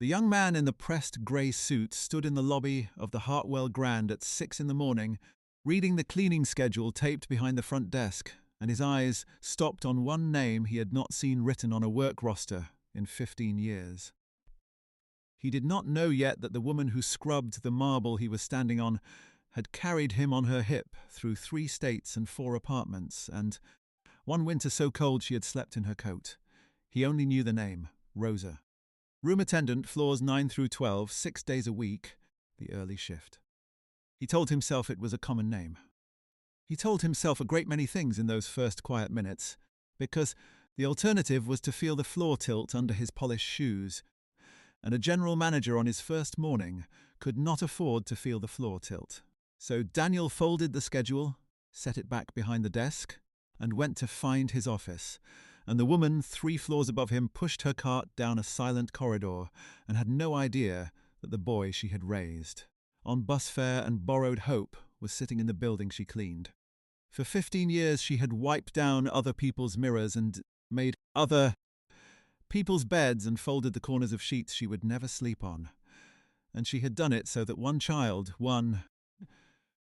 The young man in the pressed grey suit stood in the lobby of the Hartwell Grand at 6 in the morning, reading the cleaning schedule taped behind the front desk, and his eyes stopped on one name he had not seen written on a work roster in 15 years. He did not know yet that the woman who scrubbed the marble he was standing on had carried him on her hip through 3 states and 4 apartments, and one winter so cold she had slept in her coat. He only knew the name, Rosa. Room attendant, floors 9 through 12, 6 days a week, the early shift. He told himself it was a common name. He told himself a great many things in those first quiet minutes, because the alternative was to feel the floor tilt under his polished shoes, and a general manager on his first morning could not afford to feel the floor tilt. So Daniel folded the schedule, set it back behind the desk, and went to find his office, and the woman 3 floors above him pushed her cart down a silent corridor and had no idea that the boy she had raised, on bus fare and borrowed hope, was sitting in the building she cleaned. For 15 years she had wiped down other people's mirrors and made other people's beds and folded the corners of sheets she would never sleep on. And she had done it so that one child,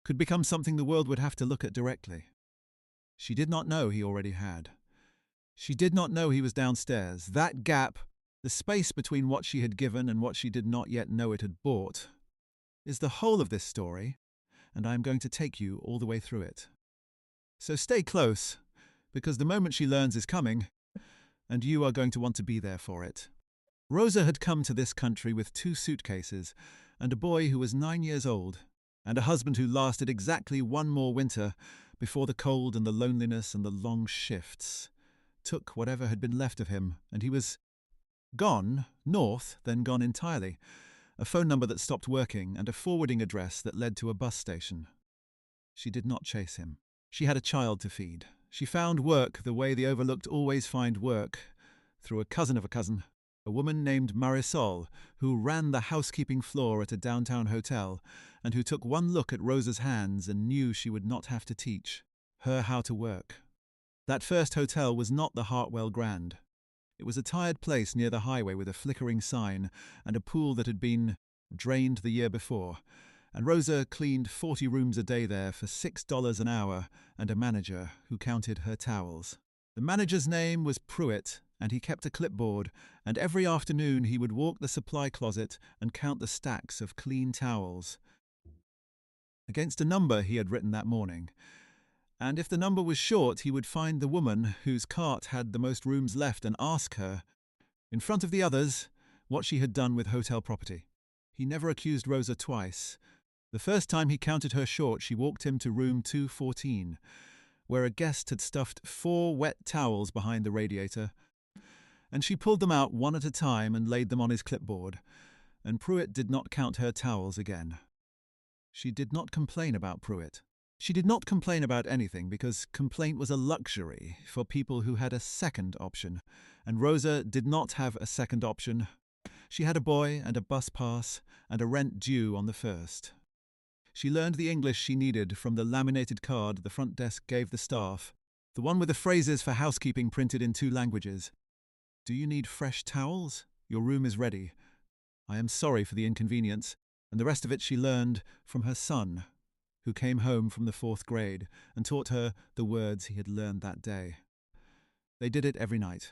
could become something the world would have to look at directly. She did not know he already had. She did not know he was downstairs. That gap, the space between what she had given and what she did not yet know it had bought, is the whole of this story, and I am going to take you all the way through it. So stay close, because the moment she learns is coming, and you are going to want to be there for it. Rosa had come to this country with 2 suitcases, and a boy who was 9 years old, and a husband who lasted exactly 1 more winter before the cold and the loneliness and the long shifts took whatever had been left of him, and he was gone, north, then gone entirely, a phone number that stopped working, and a forwarding address that led to a bus station. She did not chase him. She had a child to feed. She found work the way the overlooked always find work, through a cousin of a cousin, a woman named Marisol, who ran the housekeeping floor at a downtown hotel, and who took one look at Rosa's hands and knew she would not have to teach her how to work. That first hotel was not the Hartwell Grand. It was a tired place near the highway with a flickering sign and a pool that had been drained the year before, and Rosa cleaned 40 rooms a day there for $6 an hour and a manager who counted her towels. The manager's name was Pruitt, and he kept a clipboard, and every afternoon he would walk the supply closet and count the stacks of clean towels against a number he had written that morning. And if the number was short, he would find the woman whose cart had the most rooms left and ask her, in front of the others, what she had done with hotel property. He never accused Rosa twice. The first time he counted her short, she walked him to room 214, where a guest had stuffed 4 wet towels behind the radiator, and she pulled them out one at a time and laid them on his clipboard, and Pruitt did not count her towels again. She did not complain about Pruitt. She did not complain about anything because complaint was a luxury for people who had a second option, and Rosa did not have a second option. She had a boy and a bus pass and a rent due on the 1st. She learned the English she needed from the laminated card the front desk gave the staff, the one with the phrases for housekeeping printed in 2 languages. Do you need fresh towels? Your room is ready. I am sorry for the inconvenience, and the rest of it she learned from her son, who came home from the 4th grade and taught her the words he had learned that day. They did it every night.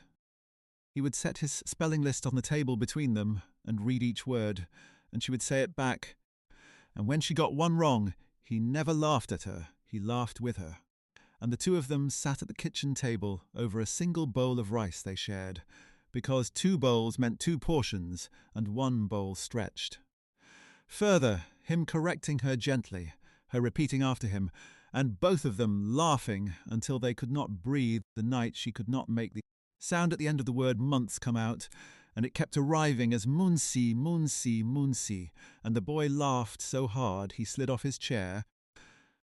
He would set his spelling list on the table between them and read each word, and she would say it back. And when she got one wrong, he never laughed at her, he laughed with her. And the 2 of them sat at the kitchen table over a single bowl of rice they shared, because 2 bowls meant 2 portions and 1 bowl stretched. Further, him correcting her gently, her repeating after him, and both of them laughing until they could not breathe the night she could not make the sound at the end of the word months come out, and it kept arriving as Moonsi, Moonsi, Moonsi, and the boy laughed so hard he slid off his chair,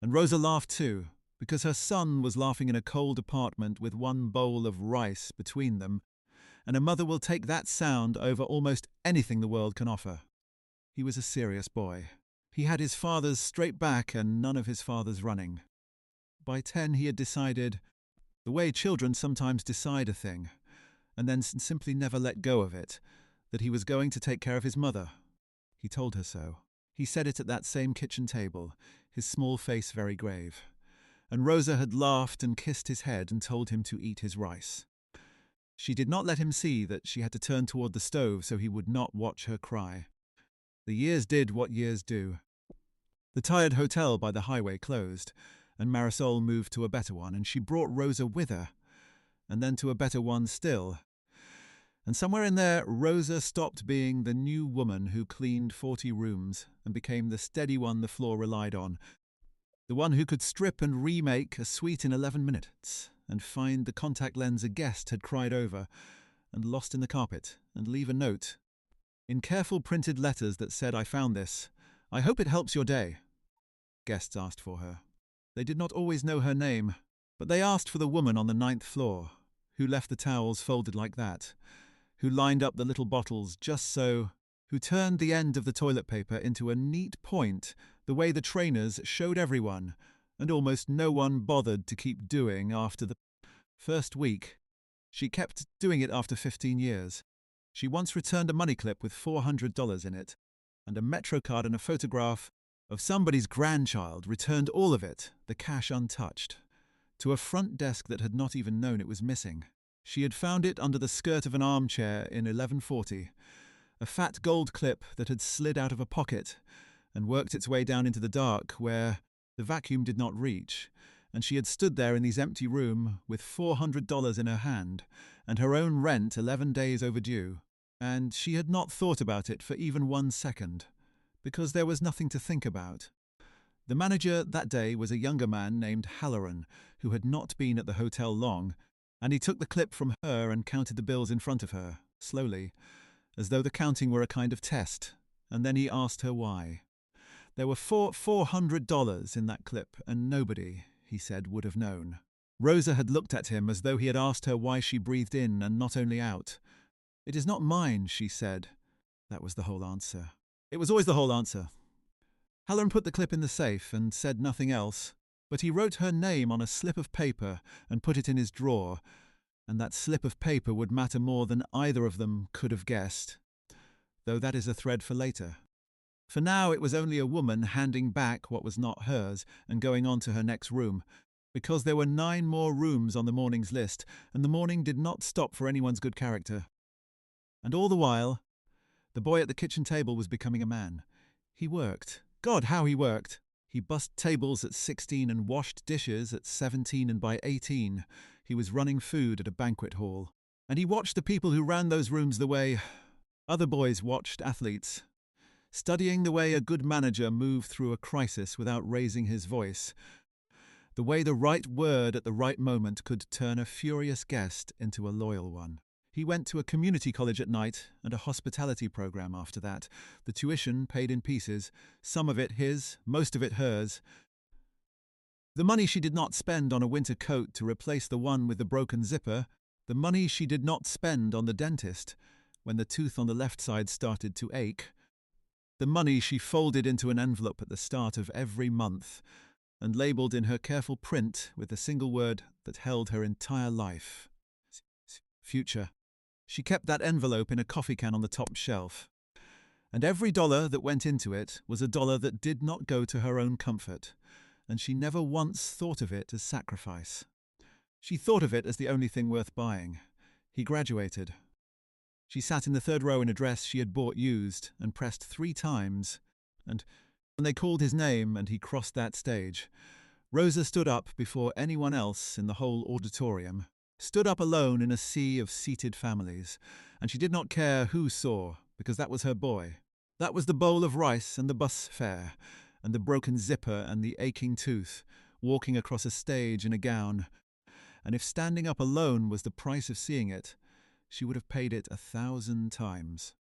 and Rosa laughed too, because her son was laughing in a cold apartment with 1 bowl of rice between them, and a mother will take that sound over almost anything the world can offer. He was a serious boy. He had his father's straight back and none of his father's running. By 10 he had decided, the way children sometimes decide a thing, and then simply never let go of it, that he was going to take care of his mother. He told her so. He said it at that same kitchen table, his small face very grave. And Rosa had laughed and kissed his head and told him to eat his rice. She did not let him see that she had to turn toward the stove so he would not watch her cry. The years did what years do. The tired hotel by the highway closed, and Marisol moved to a better one, and she brought Rosa with her, and then to a better one still. And somewhere in there, Rosa stopped being the new woman who cleaned 40 rooms and became the steady one the floor relied on, the one who could strip and remake a suite in 11 minutes and find the contact lens a guest had cried over and lost in the carpet and leave a note in careful printed letters that said, "I found this. I hope it helps your day." Guests asked for her. They did not always know her name, but they asked for the woman on the 9th floor, who left the towels folded like that, who lined up the little bottles just so, who turned the end of the toilet paper into a neat point the way the trainers showed everyone, and almost no one bothered to keep doing after the first week. She kept doing it after 15 years. She once returned a money clip with $400 in it, and a Metro card and a photograph of somebody's grandchild, returned all of it, the cash untouched, to a front desk that had not even known it was missing. She had found it under the skirt of an armchair in 1140, a fat gold clip that had slid out of a pocket and worked its way down into the dark where the vacuum did not reach, and she had stood there in this empty room with $400 in her hand and her own rent 11 days overdue, and she had not thought about it for even 1 second, because there was nothing to think about. The manager that day was a younger man named Halloran, who had not been at the hotel long, and he took the clip from her and counted the bills in front of her, slowly, as though the counting were a kind of test, and then he asked her why. There were $400 in that clip, and nobody, he said, would have known. Rosa had looked at him as though he had asked her why she breathed in and not only out. "It is not mine," she said. That was the whole answer. It was always the whole answer. Halloran put the clip in the safe and said nothing else, but he wrote her name on a slip of paper and put it in his drawer, and that slip of paper would matter more than either of them could have guessed, though that is a thread for later. For now it was only a woman handing back what was not hers and going on to her next room, because there were 9 more rooms on the morning's list, and the morning did not stop for anyone's good character. And all the while, the boy at the kitchen table was becoming a man. He worked. God, how he worked! He bussed tables at 16 and washed dishes at 17, and by 18 he was running food at a banquet hall. And he watched the people who ran those rooms the way other boys watched athletes, studying the way a good manager moved through a crisis without raising his voice, the way the right word at the right moment could turn a furious guest into a loyal one. He went to a community college at night and a hospitality program after that, the tuition paid in pieces, some of it his, most of it hers. The money she did not spend on a winter coat to replace the one with the broken zipper, the money she did not spend on the dentist when the tooth on the left side started to ache, the money she folded into an envelope at the start of every month and labelled in her careful print with the single word that held her entire life: future. She kept that envelope in a coffee can on the top shelf, and every dollar that went into it was a dollar that did not go to her own comfort, and she never once thought of it as sacrifice. She thought of it as the only thing worth buying. He graduated. She sat in the 3rd row in a dress she had bought used and pressed 3 times, and when they called his name and he crossed that stage, Rosa stood up before anyone else in the whole auditorium, stood up alone in a sea of seated families, and she did not care who saw, because that was her boy. That was the bowl of rice and the bus fare, and the broken zipper and the aching tooth, walking across a stage in a gown, and if standing up alone was the price of seeing it, she would have paid it 1,000 times.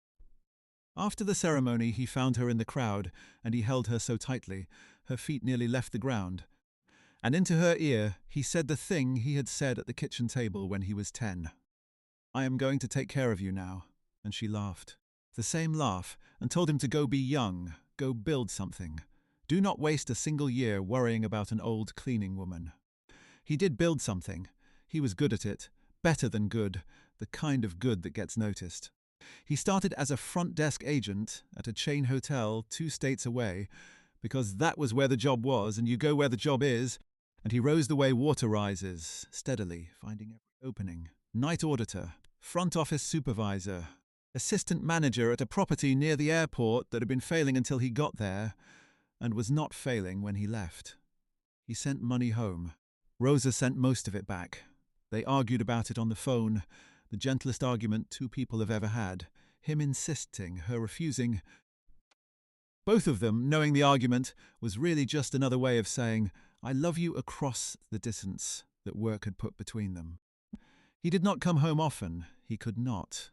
After the ceremony he found her in the crowd, and he held her so tightly, her feet nearly left the ground, and into her ear he said the thing he had said at the kitchen table when he was 10. "I am going to take care of you now," and she laughed. The same laugh, and told him to go be young, go build something. Do not waste a single year worrying about an old cleaning woman. He did build something. He was good at it, better than good, the kind of good that gets noticed. He started as a front desk agent at a chain hotel 2 states away, because that was where the job was, and you go where the job is, and he rose the way water rises, steadily, finding every opening. Night auditor, front office supervisor, assistant manager at a property near the airport that had been failing until he got there, and was not failing when he left. He sent money home. Rosa sent most of it back. They argued about it on the phone, the gentlest argument two people have ever had, him insisting, her refusing. Both of them, knowing the argument, was really just another way of saying, "I love you," across the distance that work had put between them. He did not come home often. He could not.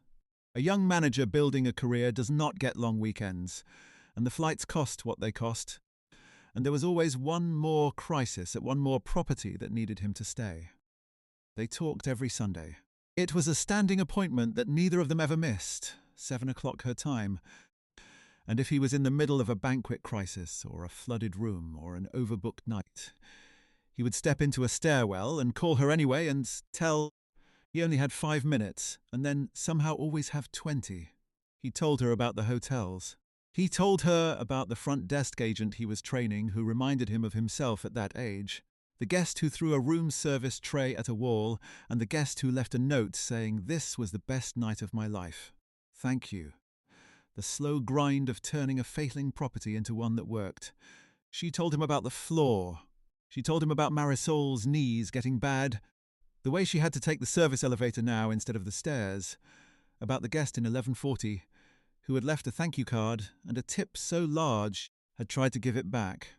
A young manager building a career does not get long weekends, and the flights cost what they cost, and there was always one more crisis at one more property that needed him to stay. They talked every Sunday. It was a standing appointment that neither of them ever missed, 7 o'clock her time, and if he was in the middle of a banquet crisis or a flooded room or an overbooked night, he would step into a stairwell and call her anyway and tell he only had 5 minutes, and then somehow always have 20. He told her about the hotels. He told her about the front desk agent he was training who reminded him of himself at that age, the guest who threw a room service tray at a wall, and the guest who left a note saying, "This was the best night of my life. Thank you." The slow grind of turning a failing property into one that worked. She told him about the floor. She told him about Marisol's knees getting bad, the way she had to take the service elevator now instead of the stairs, about the guest in 1140 who had left a thank you card and a tip so large had tried to give it back,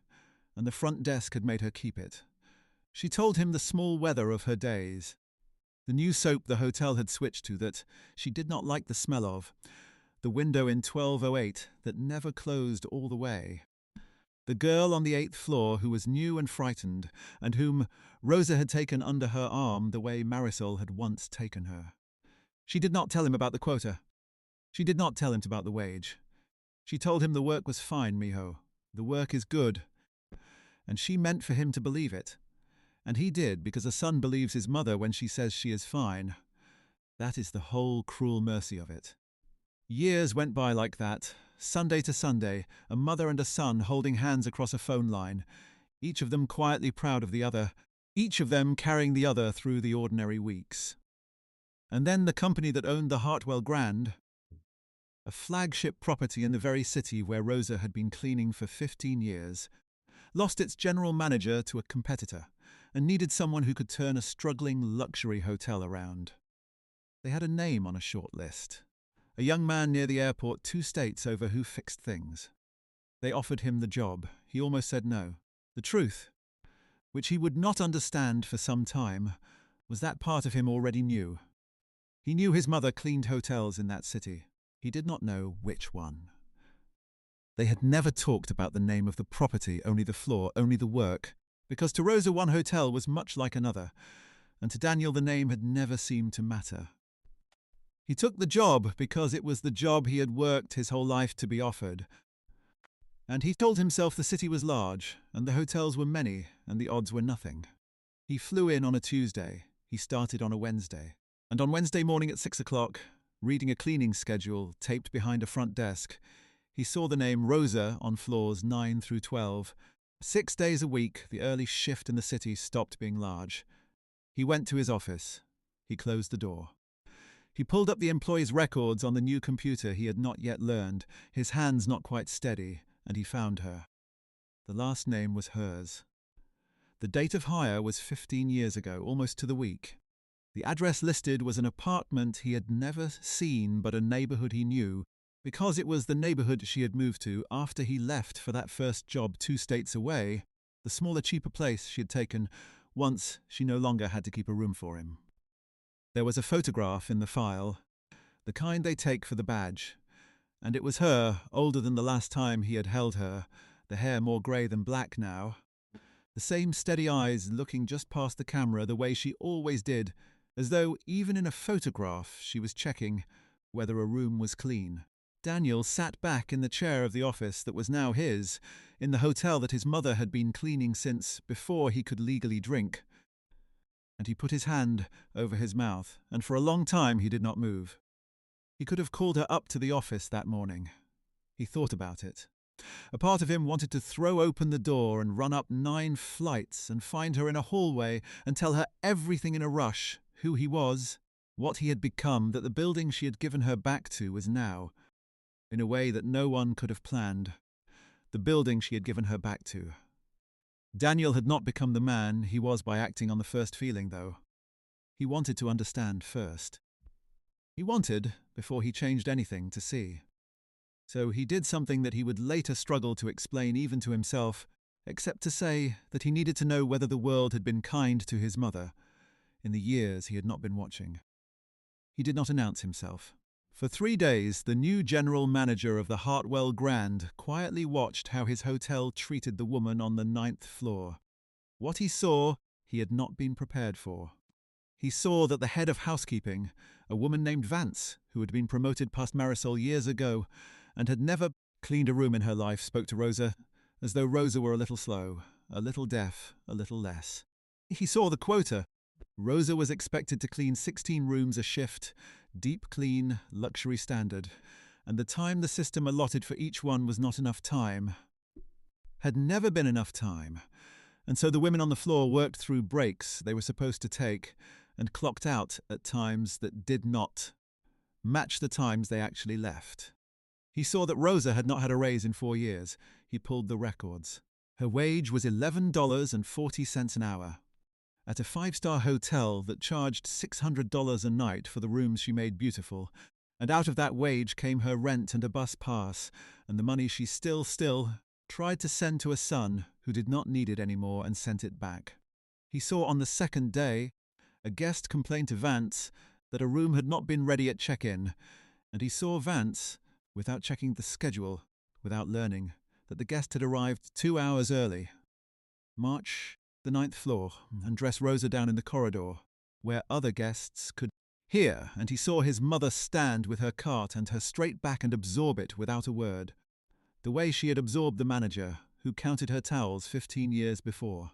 and the front desk had made her keep it. She told him the small weather of her days, the new soap the hotel had switched to that she did not like the smell of, the window in 1208 that never closed all the way, the girl on the 8th floor who was new and frightened, and whom Rosa had taken under her arm the way Marisol had once taken her. She did not tell him about the quota. She did not tell him about the wage. She told him the work was fine, mijo. The work is good. And she meant for him to believe it. And he did, because a son believes his mother when she says she is fine. That is the whole cruel mercy of it. Years went by like that, Sunday to Sunday, a mother and a son holding hands across a phone line, each of them quietly proud of the other, each of them carrying the other through the ordinary weeks. And then the company that owned the Hartwell Grand, a flagship property in the very city where Rosa had been cleaning for 15 years, lost its general manager to a competitor and needed someone who could turn a struggling luxury hotel around. They had a name on a short list. A young man near the airport 2 states over who fixed things. They offered him the job. He almost said no. The truth, which he would not understand for some time, was that part of him already knew. He knew his mother cleaned hotels in that city. He did not know which one. They had never talked about the name of the property, only the floor, only the work, because to Rosa one hotel was much like another, and to Daniel the name had never seemed to matter. He took the job because it was the job he had worked his whole life to be offered. And he told himself the city was large, and the hotels were many, and the odds were nothing. He flew in on a Tuesday. He started on a Wednesday. And on Wednesday morning at 6 o'clock, reading a cleaning schedule taped behind a front desk, he saw the name Rosa on floors 9 through 12. 6 days a week, the early shift in the city stopped being large. He went to his office. He closed the door. He pulled up the employee's records on the new computer he had not yet learned, his hands not quite steady, and he found her. The last name was hers. The date of hire was 15 years ago, almost to the week. The address listed was an apartment he had never seen but a neighborhood he knew, because it was the neighborhood she had moved to after he left for that first job 2 states away, the smaller, cheaper place she had taken once she no longer had to keep a room for him. There was a photograph in the file, the kind they take for the badge, and it was her, older than the last time he had held her, the hair more grey than black now, the same steady eyes looking just past the camera the way she always did, as though even in a photograph she was checking whether a room was clean. Daniel sat back in the chair of the office that was now his, in the hotel that his mother had been cleaning since before he could legally drink. And he put his hand over his mouth, and for a long time he did not move. He could have called her up to the office that morning. He thought about it. A part of him wanted to throw open the door and run up 9 flights and find her in a hallway and tell her everything in a rush, who he was, what he had become, that the building she had given her back to was now, in a way that no one could have planned, the building she had given her back to. Daniel had not become the man he was by acting on the first feeling, though. He wanted to understand first. He wanted, before he changed anything, to see. So he did something that he would later struggle to explain even to himself, except to say that he needed to know whether the world had been kind to his mother in the years he had not been watching. He did not announce himself. For 3 days, the new general manager of the Hartwell Grand quietly watched how his hotel treated the woman on the 9th floor. What he saw, he had not been prepared for. He saw that the head of housekeeping, a woman named Vance, who had been promoted past Marisol years ago and had never cleaned a room in her life, spoke to Rosa as though Rosa were a little slow, a little deaf, a little less. He saw the quota. Rosa was expected to clean 16 rooms a shift, deep clean, luxury standard, and the time the system allotted for each one was not enough time. Had never been enough time, and so the women on the floor worked through breaks they were supposed to take and clocked out at times that did not match the times they actually left. He saw that Rosa had not had a raise in 4 years. He pulled the records. Her wage was $11.40 an hour. At a 5-star hotel that charged $600 a night for the rooms she made beautiful, and out of that wage came her rent and a bus pass, and the money she still tried to send to a son who did not need it anymore and sent it back. He saw on the 2nd day a guest complained to Vance that a room had not been ready at check-in, and he saw Vance, without checking the schedule, without learning, that the guest had arrived 2 hours early. March the 9th floor and dress Rosa down in the corridor, where other guests could hear, and he saw his mother stand with her cart and her straight back and absorb it without a word, the way she had absorbed the manager, who counted her towels 15 years before.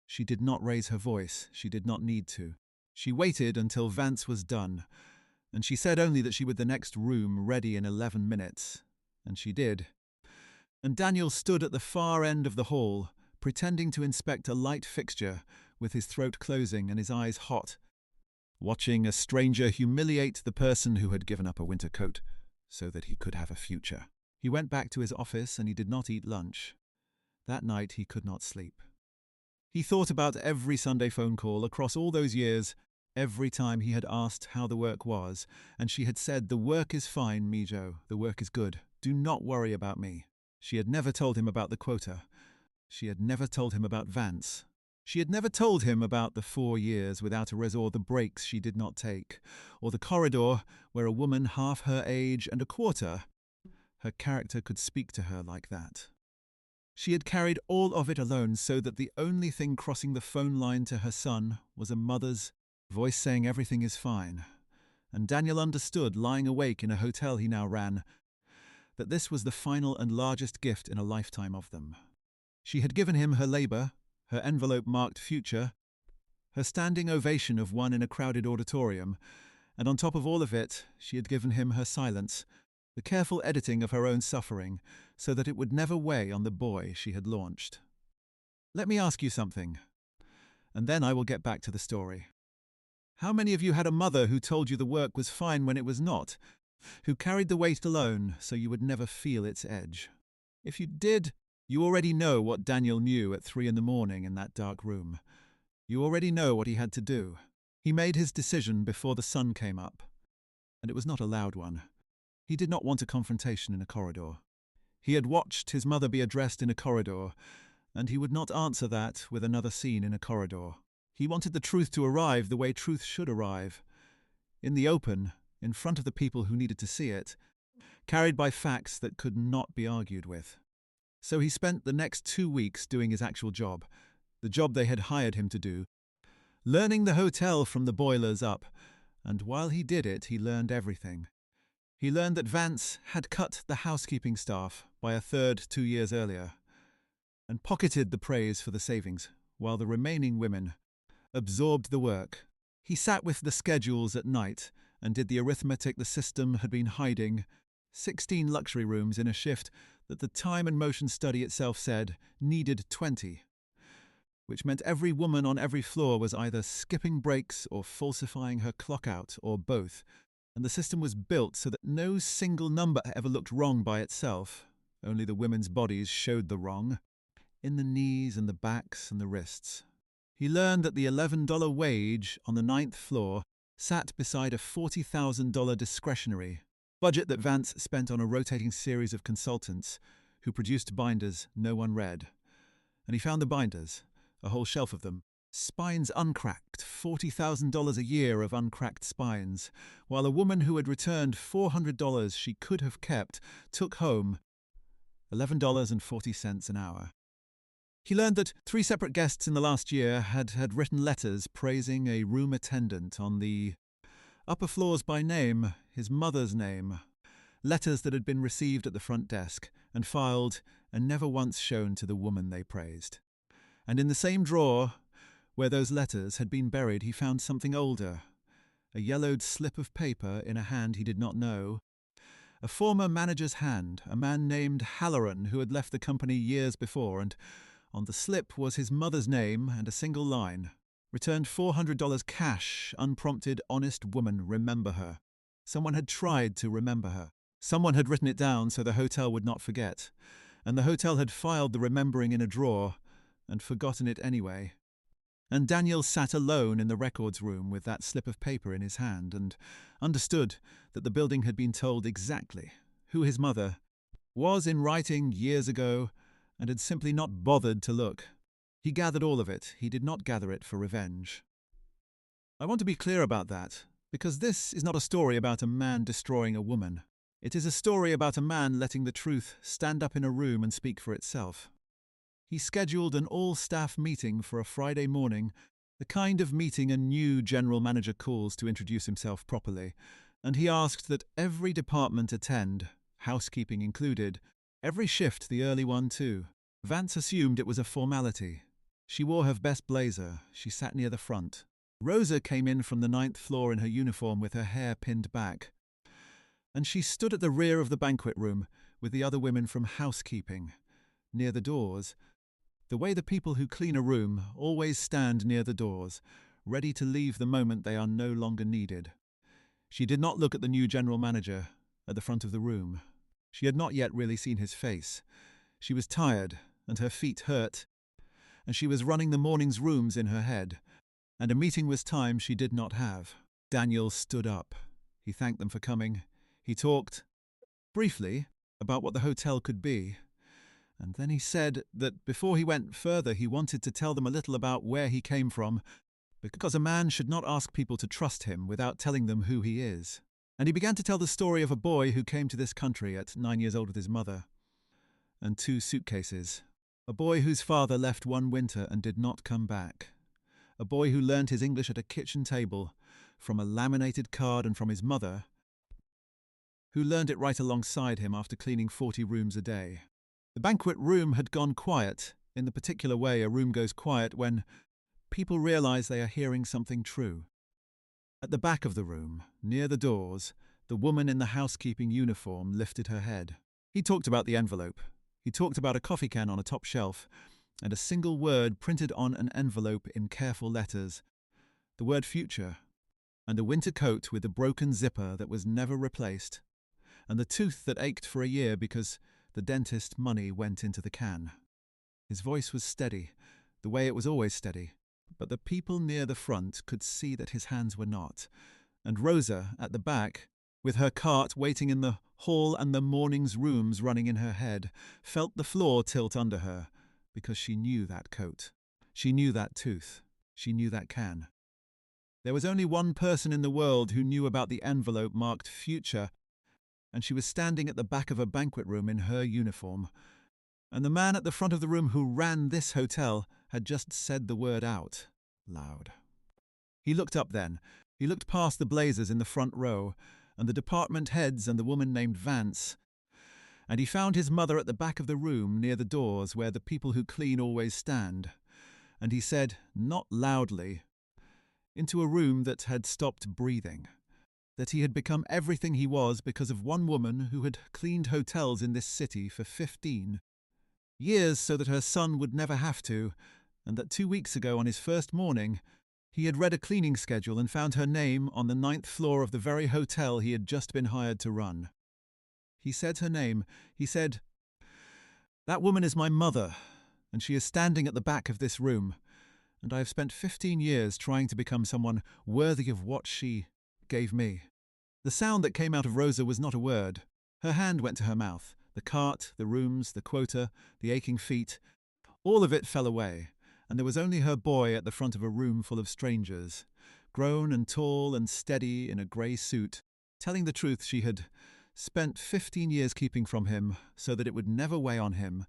She did not raise her voice. She did not need to. She waited until Vance was done, and she said only that she would the next room ready in 11 minutes, and she did. And Daniel stood at the far end of the hall, pretending to inspect a light fixture, with his throat closing and his eyes hot, watching a stranger humiliate the person who had given up a winter coat so that he could have a future. He went back to his office and he did not eat lunch. That night he could not sleep. He thought about every Sunday phone call across all those years, every time he had asked how the work was, and she had said, "The work is fine, Mijo, the work is good. Do not worry about me." She had never told him about the quota. She had never told him about Vance. She had never told him about the 4 years without a res or the breaks she did not take, or the corridor where a woman half her age and a quarter, her character could speak to her like that. She had carried all of it alone, so that the only thing crossing the phone line to her son was a mother's voice saying everything is fine. And Daniel understood, lying awake in a hotel he now ran, that this was the final and largest gift in a lifetime of them. She had given him her labor, her envelope marked future, her standing ovation of one in a crowded auditorium, and on top of all of it, she had given him her silence, the careful editing of her own suffering, so that it would never weigh on the boy she had launched. Let me ask you something, and then I will get back to the story. How many of you had a mother who told you the work was fine when it was not, who carried the weight alone so you would never feel its edge? If you did, you already know what Daniel knew at 3 a.m. in that dark room. You already know what he had to do. He made his decision before the sun came up, and it was not a loud one. He did not want a confrontation in a corridor. He had watched his mother be addressed in a corridor, and he would not answer that with another scene in a corridor. He wanted the truth to arrive the way truth should arrive, in the open, in front of the people who needed to see it, carried by facts that could not be argued with. So he spent the next 2 weeks doing his actual job, the job they had hired him to do, learning the hotel from the boilers up, and while he did it, he learned everything. He learned that Vance had cut the housekeeping staff by a third 2 years earlier, and pocketed the praise for the savings, while the remaining women absorbed the work. He sat with the schedules at night and did the arithmetic the system had been hiding. 16 luxury rooms in a shift that the time and motion study itself said needed 20, which meant every woman on every floor was either skipping breaks or falsifying her clock out, or both, and the system was built so that no single number ever looked wrong by itself. Only the women's bodies showed the wrong, in the knees and the backs and the wrists. He learned that the $11 wage on the 9th floor sat beside a $40,000 discretionary budget that Vance spent on a rotating series of consultants who produced binders no one read. And he found the binders, a whole shelf of them, spines uncracked, $40,000 a year of uncracked spines, while a woman who had returned $400 she could have kept took home $11.40 an hour. He learned that 3 separate guests in the last year had written letters praising a room attendant on the upper floors by name, his mother's name, letters that had been received at the front desk and filed and never once shown to the woman they praised. And in the same drawer where those letters had been buried, he found something older, a yellowed slip of paper in a hand he did not know, a former manager's hand, a man named Halloran who had left the company years before, and on the slip was his mother's name and a single line. Returned $400 cash, unprompted, honest woman, remember her. Someone had tried to remember her. Someone had written it down so the hotel would not forget, and the hotel had filed the remembering in a drawer and forgotten it anyway. And Daniel sat alone in the records room with that slip of paper in his hand and understood that the building had been told exactly who his mother was in writing years ago and had simply not bothered to look. He gathered all of it. He did not gather it for revenge. I want to be clear about that, because this is not a story about a man destroying a woman. It is a story about a man letting the truth stand up in a room and speak for itself. He scheduled an all-staff meeting for a Friday morning, the kind of meeting a new general manager calls to introduce himself properly, and he asked that every department attend, housekeeping included, every shift, the early one too. Vance assumed it was a formality. She wore her best blazer. She sat near the front. Rosa came in from the 9th floor in her uniform with her hair pinned back, and she stood at the rear of the banquet room with the other women from housekeeping, near the doors, the way the people who clean a room always stand near the doors, ready to leave the moment they are no longer needed. She did not look at the new general manager at the front of the room. She had not yet really seen his face. She was tired, and her feet hurt, and she was running the morning's rooms in her head, and a meeting was time she did not have. Daniel stood up. He thanked them for coming. He talked, briefly, about what the hotel could be, and then he said that before he went further he wanted to tell them a little about where he came from, because a man should not ask people to trust him without telling them who he is. And he began to tell the story of a boy who came to this country at 9 years old with his mother and 2 suitcases. A boy whose father left one winter and did not come back. A boy who learned his English at a kitchen table from a laminated card, and from his mother, who learned it right alongside him after cleaning 40 rooms a day. The banquet room had gone quiet, in the particular way a room goes quiet when people realize they are hearing something true. At the back of the room, near the doors, the woman in the housekeeping uniform lifted her head. He talked about the envelope. He talked about a coffee can on a top shelf, and a single word printed on an envelope in careful letters, the word future, and a winter coat with a broken zipper that was never replaced, and the tooth that ached for a year because the dentist money went into the can. His voice was steady, the way it was always steady, but the people near the front could see that his hands were not, and Rosa, at the back, with her cart waiting in the hall and the morning's rooms running in her head, felt the floor tilt under her, because she knew that coat. She knew that tooth. She knew that can. There was only one person in the world who knew about the envelope marked future, and she was standing at the back of a banquet room in her uniform. And the man at the front of the room who ran this hotel had just said the word out, loud. He looked up then. He looked past the blazers in the front row, and the department heads and the woman named Vance, and he found his mother at the back of the room near the doors where the people who clean always stand, and he said, not loudly, into a room that had stopped breathing, that he had become everything he was because of one woman who had cleaned hotels in this city for 15 years so that her son would never have to, and that 2 weeks ago on his first morning, he had read a cleaning schedule and found her name on the 9th floor of the very hotel he had just been hired to run. He said her name. He said, "That woman is my mother, and she is standing at the back of this room, and I have spent 15 years trying to become someone worthy of what she gave me." The sound that came out of Rosa was not a word. Her hand went to her mouth. The cart, the rooms, the quota, the aching feet, all of it fell away, and there was only her boy at the front of a room full of strangers, grown and tall and steady in a grey suit, telling the truth she had spent 15 years keeping from him so that it would never weigh on him,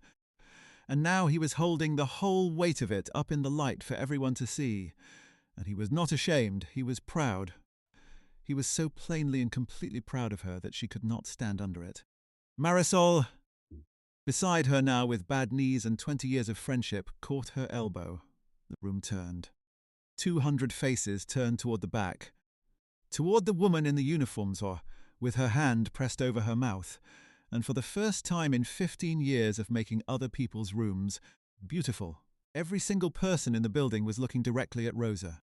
and now he was holding the whole weight of it up in the light for everyone to see, and he was not ashamed, he was proud. He was so plainly and completely proud of her that she could not stand under it. Marisol, beside her now with bad knees and 20 years of friendship, caught her elbow. The room turned. 200 faces turned toward the back, toward the woman in the uniforms, or with her hand pressed over her mouth, and for the first time in 15 years of making other people's rooms beautiful, every single person in the building was looking directly at Rosa.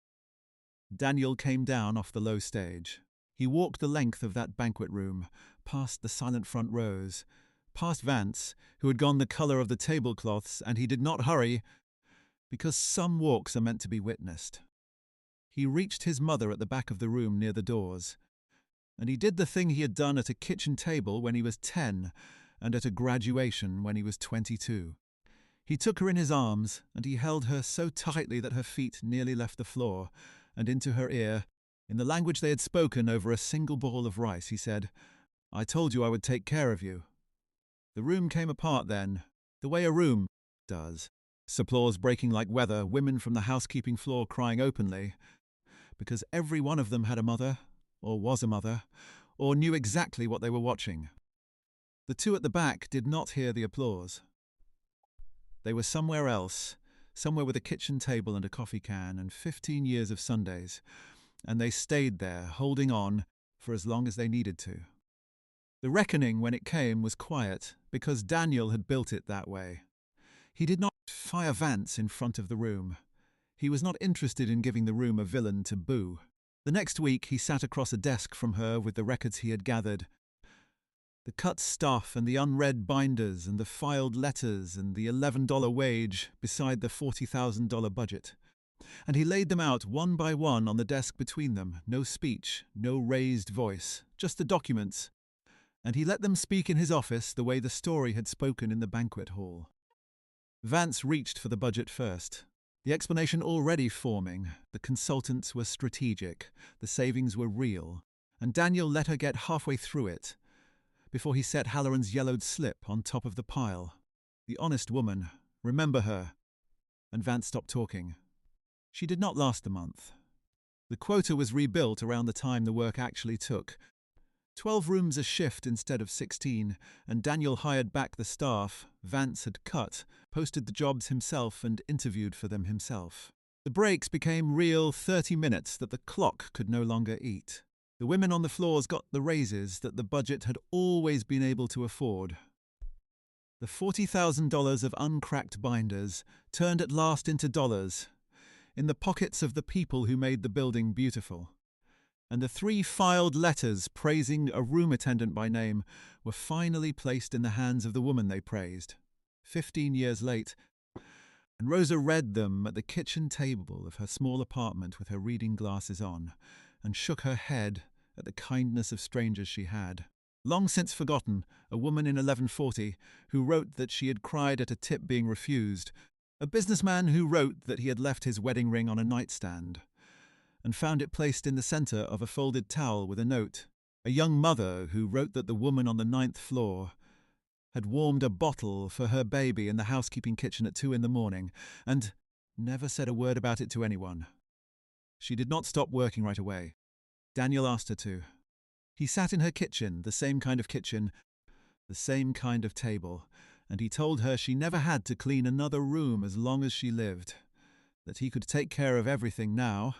Daniel came down off the low stage. He walked the length of that banquet room, past the silent front rows, past Vance, who had gone the colour of the tablecloths, and he did not hurry, because some walks are meant to be witnessed. He reached his mother at the back of the room near the doors, and he did the thing he had done at a kitchen table when he was 10 and at a graduation when he was 22. He took her in his arms, and he held her so tightly that her feet nearly left the floor, and into her ear, in the language they had spoken over a single ball of rice, he said, "I told you I would take care of you." The room came apart then, the way a room does. Applause breaking like weather, women from the housekeeping floor crying openly, because every one of them had a mother, or was a mother, or knew exactly what they were watching. The two at the back did not hear the applause. They were somewhere else, somewhere with a kitchen table and a coffee can and 15 years of Sundays, and they stayed there, holding on for as long as they needed to. The reckoning, when it came, was quiet, because Daniel had built it that way. He did not fire Vance in front of the room. He was not interested in giving the room a villain to boo. The next week he sat across a desk from her with the records he had gathered, the cut stuff and the unread binders and the filed letters and the $11 wage beside the $40,000 budget. And he laid them out one by one on the desk between them, no speech, no raised voice, just the documents. And he let them speak in his office the way the story had spoken in the banquet hall. Vance reached for the budget first. The explanation already forming, the consultants were strategic, the savings were real, and Daniel let her get halfway through it, before he set Halloran's yellowed slip on top of the pile. The honest woman, remember her. And Vance stopped talking. She did not last a month. The quota was rebuilt around the time the work actually took. 12 rooms a shift instead of 16, and Daniel hired back the staff Vance had cut, posted the jobs himself and interviewed for them himself. The breaks became real 30 minutes that the clock could no longer eat. The women on the floors got the raises that the budget had always been able to afford. The $40,000 of uncracked binders turned at last into dollars, in the pockets of the people who made the building beautiful. And the 3 filed letters praising a room attendant by name were finally placed in the hands of the woman they praised, 15 years late, and Rosa read them at the kitchen table of her small apartment with her reading glasses on, and shook her head at the kindness of strangers she had. Long since forgotten, a woman in 1140 who wrote that she had cried at a tip being refused, a businessman who wrote that he had left his wedding ring on a nightstand and found it placed in the centre of a folded towel with a note, a young mother who wrote that the woman on the 9th floor had warmed a bottle for her baby in the housekeeping kitchen at 2 a.m, and never said a word about it to anyone. She did not stop working right away. Daniel asked her to. He sat in her kitchen, the same kind of kitchen, the same kind of table, and he told her she never had to clean another room as long as she lived, that he could take care of everything now,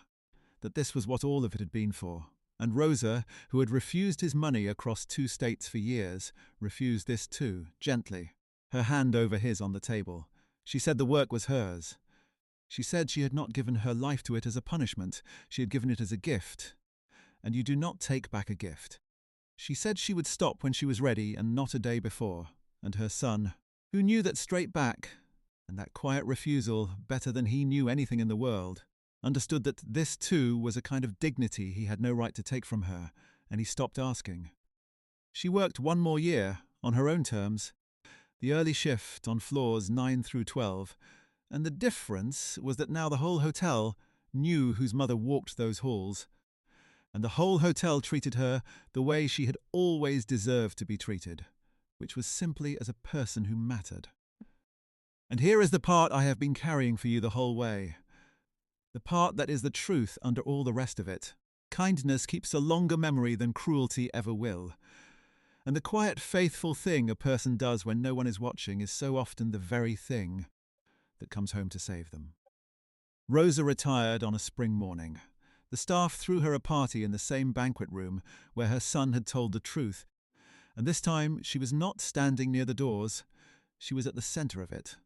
that this was what all of it had been for. And Rosa, who had refused his money across 2 states for years, refused this too, gently, her hand over his on the table. She said the work was hers. She said she had not given her life to it as a punishment, she had given it as a gift. And you do not take back a gift. She said she would stop when she was ready and not a day before. And her son, who knew that straight back, and that quiet refusal better than he knew anything in the world, understood that this too was a kind of dignity he had no right to take from her, and he stopped asking. She worked 1 more year, on her own terms, the early shift on floors 9 through 12, and the difference was that now the whole hotel knew whose mother walked those halls, and the whole hotel treated her the way she had always deserved to be treated, which was simply as a person who mattered. And here is the part I have been carrying for you the whole way. The part that is the truth under all the rest of it. Kindness keeps a longer memory than cruelty ever will. And the quiet, faithful thing a person does when no one is watching is so often the very thing that comes home to save them. Rosa retired on a spring morning. The staff threw her a party in the same banquet room where her son had told the truth, and this time she was not standing near the doors, she was at the centre of it.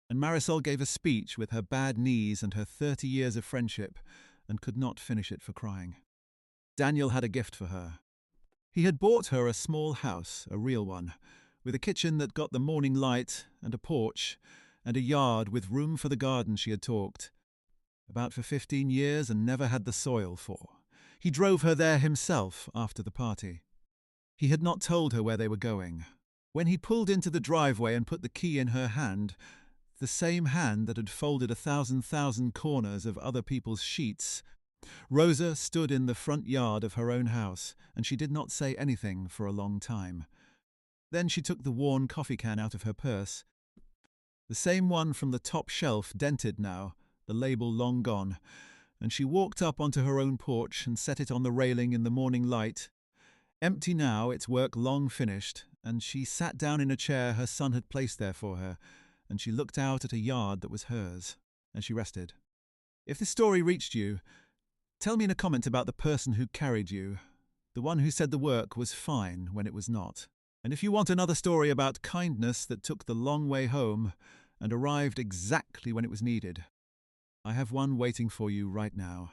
And Marisol gave a speech with her bad knees and her 30 years of friendship, and could not finish it for crying. Daniel had a gift for her. He had bought her a small house, a real one, with a kitchen that got the morning light, and a porch, and a yard with room for the garden she had talked about for 15 years and never had the soil for. He drove her there himself after the party. He had not told her where they were going. When he pulled into the driveway and put the key in her hand, the same hand that had folded 1,000 corners of other people's sheets, Rosa stood in the front yard of her own house, and she did not say anything for a long time. Then she took the worn coffee can out of her purse, the same one from the top shelf, dented now, the label long gone, and she walked up onto her own porch and set it on the railing in the morning light. Empty now, its work long finished, and she sat down in a chair her son had placed there for her, and she looked out at a yard that was hers, and she rested. If this story reached you, tell me in a comment about the person who carried you, the one who said the work was fine when it was not. And if you want another story about kindness that took the long way home and arrived exactly when it was needed, I have one waiting for you right now.